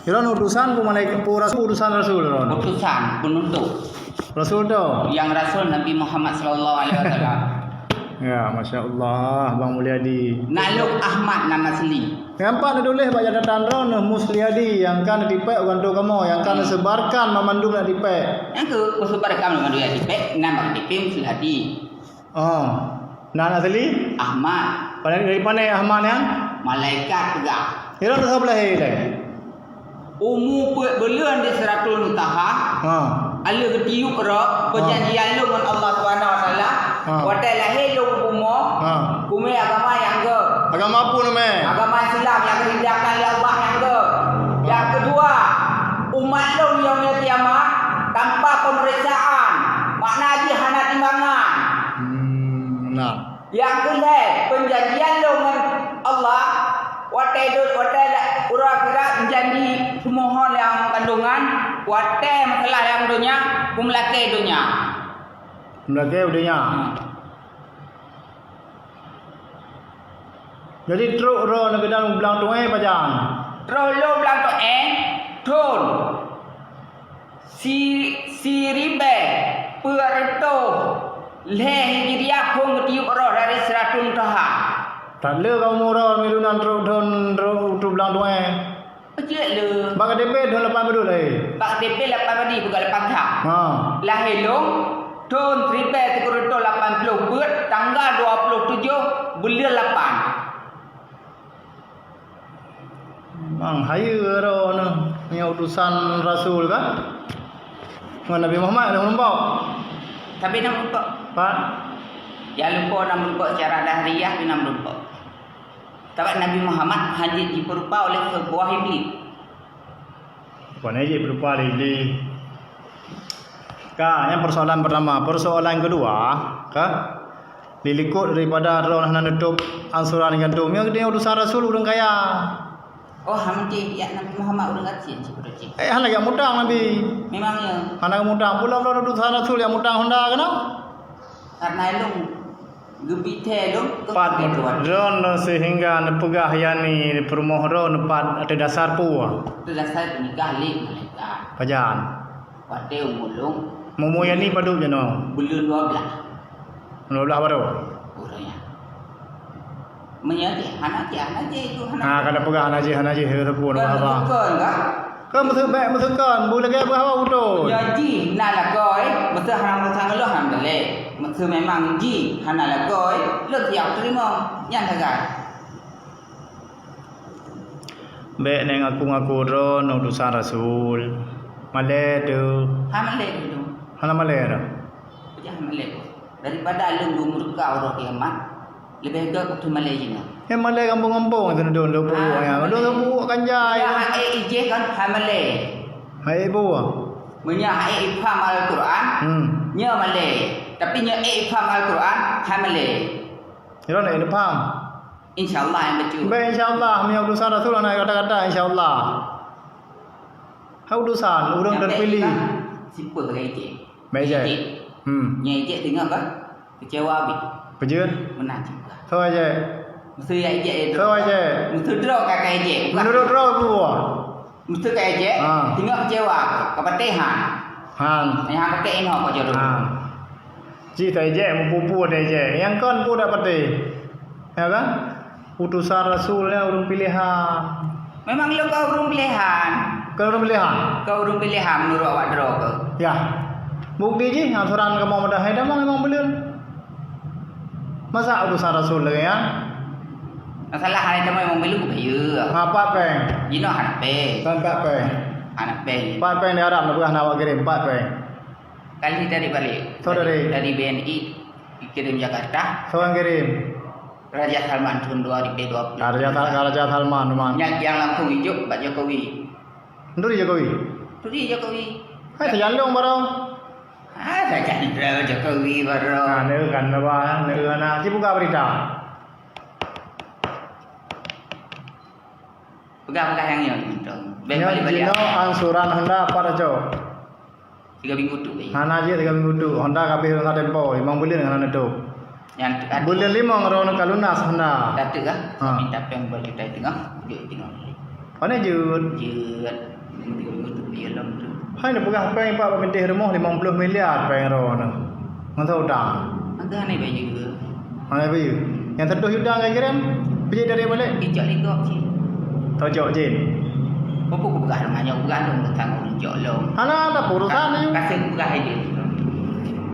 Iron utusan pu malaikat pu rasul utusan rasul Iron. Utusan penuntut. Rasul tu. Yang Rasul Nabi Muhammad sallallahu alaihi wasallam. Ya, masya-Allah Bang Mulyadi. Naluk Ahmad nama asli. Nampak nak tulis baca datang ron Musliadi yang kan dipek orang tu kamu yang kan sebarkan memandum nak dipek. Yang ke kusebarkan dengan dia dipek nama dipek Musliadi. Oh. Nan asli Ahmad. dari mana Ahmad yang? Malaikat tegak. Iron tu sebelah ni. Umur beluan di Siratul Muntaha. Ha. Ala ketiup rak perjanjian lu dengan Allah Subhanahu Wa Taala. Wadai lahir lu kumo. Kume agama yang ke. Agama apa nama? Agama Islam yang dihindarkan oleh Allah yang ke. Yang kedua, umat lu yang kiamat tanpa pemeriksaan. Makna haji hana timbangan. Nah. Yang kedua, perjanjian lu dengan Allah watai urang kira menjadi semua hal yang kandungan watai masalah yang dunia kumlake dunia. Melake udahnya. Jadi truk ro nak kedang belang tu pajang. Terus lo bilang tu tun si ribe perto leh hijriah pun ketiup roh dari Siratul Muntaha. Tak le kau murah milunan truk tu belang tu Ejek le. Bak DP dah lepas betul Pak DP 8 padi bukan 8 tak. Ha. Lahir long tun ribe sekurito 80 buat tanggal 27 bulan 8. Bang haya ro ni utusan rasul kan? Dengan Nabi Muhammad dah nampak. Tapi nak lupa. Pak. Jangan lupa nak lupa secara dahriah nak lupa. Sebab Nabi Muhammad hanya diperupa oleh sebuah iblis. Bukan aja berupa iblis. Kak, yang persoalan pertama, persoalan kedua, kak dilikut daripada roh nak nutup ansuran gantung. Yang dia utusan rasul orang kaya. Oh, hamdi ya Nabi Muhammad udah kasihan sih udah cik. Anak yang mudang Nabi. Memangnya Anak mudang pula utusan rasul yang mudang Honda kena. karena elung gebite elung Pat ron sehingga nepegah yani perumoh ron pat ada dasar puah. itu dasar nikah lih mereka. Pajan. Pada umulung Momo yani padu jeno. bulan 12 baru. orangnya. Menyati anak je itu anak. Ha kada pegah hanaji he pun apa. Bukan enggak? Kan mesti baik mesti kan boleh ke apa betul. Jadi nak lah koi, mesti hang lo hang dalek. Mesti memang ji hana lah koi, lo siap terima. Yang tagai. Baik neng aku ron utusan rasul. Malay tu. Hamalek itu. Hana malay dah. Jangan melek. Daripada lu murka orang kiamat, lebih baik tu melek je. Yang malay kampung-kampung tu duduk lu buat ya. Lu buat kanjai. Ya ije kan hamalek. Hai buat. Menya ifham Al-Quran, nya malek. Tapi nya ifham Al-Quran hamalek. Iro nak faham. Insyaallah yang betul. Baik insyaallah mi utusan rasul nak kata-kata insyaallah. Hau utusan orang terpilih. Sipul pakai ije. Baik je. Nya ije tengok kan? Kecewa habis. Pejun. Menang juga. Thôi je. Mesti ije itu. Thôi je. Mesti draw kakak ije. Menurut roh buat. Mesti kakak ije. Tengok kecewa. Kepatihan. Han. Yang kakak ini apa jodoh. Ji tai je mempupu dai je. Yang kon pu dapat deh. Ya kan? Utusan rasulnya urung pilihan. Memang lu kau urung pilihan. Kau urung pilihan. Kau urung pilihan menurut awak draw ke? Ya. Bukti je aturan kamu mudah hai memang belum. Masa utusan rasul lagi ya? Masalah hari kamu memang belum bahaya. Apa peng? Jino anak pe. Kan pak peng. Anak pe. Pak peng di Arab nak bukan nawak kirim pak peng. Kali dari balik. Dari BNI kirim Jakarta. Seorang kirim. Raja Salman tahun 2020. Raja Salman man. Yang langsung hijau Pak Jokowi. Nduri Jokowi. Nduri Jokowi. Hai terjalung baru. Saya candra Jokowi baru. Nah, kan apa? Nah, si buka berita. Pegang yang itu. Balik-balik. Ansuran Honda apa aja? 3 minggu tu. Hana je 3 minggu tu. Honda kabeh Honda tempo 5 bulan dengan itu. Yang bulan 5 ngerono kalunas Honda. Datuk kah? Minta peng berjuta tengah. Dia tengok. Mana jut. Jeut. Untuk dia long tu. Hai nak pegah peng pak pemerintah rumah 50 miliar peng ro nah. Ngan tahu dah. Agak ni baju ke? Mana bayu? Yang terduh hudang kan kiram? Pergi dari balik. Ijak legok je. Tojok je. Apa aku berah dengan nyawa berah dong tentang orang jok long. Ana ada urusan ni. Kasih berah aja.